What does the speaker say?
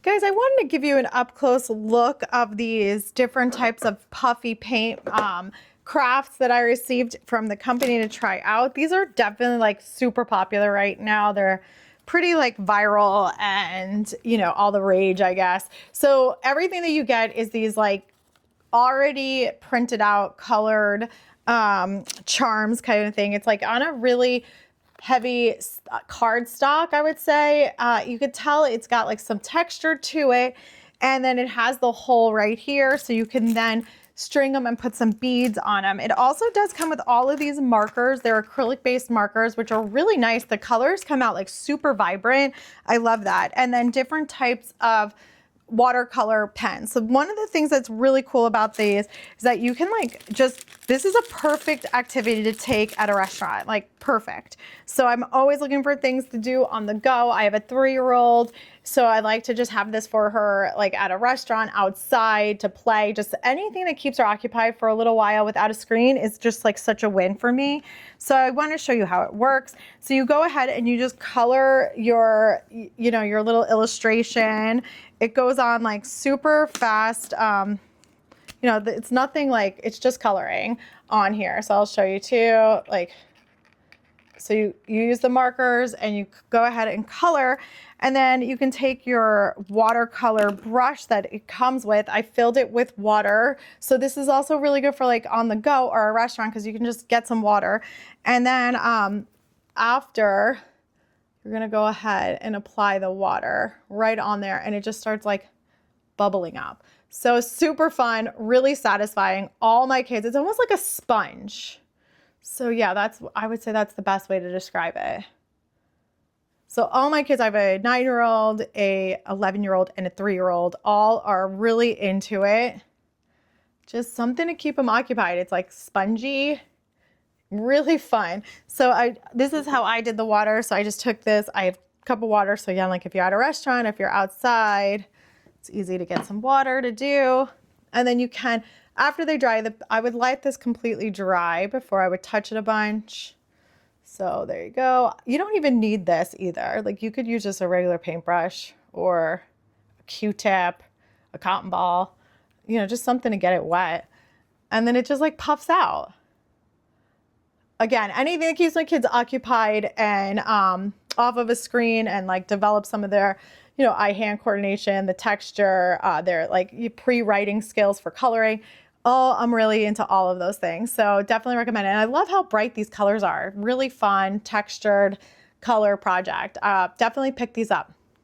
Guys, I wanted to give you an up close look of these different types of puffy paint crafts that I received from the company to try out. These are definitely like super popular right now. They're pretty like viral and, you know, all the rage, I guess. So everything that you get is these like already printed out colored charms kind of thing. It's like on a really heavy cardstock, I would say. You could tell it's got like some texture to it, and then it has the hole right here, so you can then string them and put some beads on them. It also does come with all of these markers. They're acrylic based markers, which are really nice. The colors come out like super vibrant. I love that. And then different types of watercolor pens. So one of the things that's really cool about these is that you can like this is a perfect activity to take at a restaurant, like perfect. So I'm always looking for things to do on the go. I have a 3-year-old, so I like to just have this for her like at a restaurant, outside to play, just anything that keeps her occupied for a little while without a screen is just like such a win for me. So I want to show you how it works. So you go ahead and you just color your, you know, your little illustration. It goes on like super fast. You know, it's nothing like, it's just coloring on here. So I'll show you too, like, so you use the markers and you go ahead and color, and then you can take your watercolor brush that it comes with. I filled it with water. So this is also really good for like on the go or a restaurant, because you can just get some water. And then after, you're gonna go ahead and apply the water right on there, and it just starts like bubbling up. So super fun, really satisfying. All my kids, it's almost like a sponge. So yeah, I would say that's the best way to describe it. So all my kids, I have a 9-year-old, a 11-year-old, and a 3-year-old, all are really into it. Just something to keep them occupied. It's like spongy, really fun. So this is how I did the water. So I just took this, I have a cup of water. So again, like if you're at a restaurant, if you're outside, it's easy to get some water to do. And then you can, after they dry, I would let this completely dry before I would touch it a bunch. So there you go. You don't even need this either. Like you could use just a regular paintbrush or a Q-tip, a cotton ball, you know, just something to get it wet. And then it just like puffs out. Again, anything that keeps my kids occupied and off of a screen and like develop some of their, you know, eye-hand coordination, the texture, their like pre-writing skills for coloring. Oh, I'm really into all of those things. So definitely recommend it. And I love how bright these colors are. Really fun, textured color project. Definitely pick these up.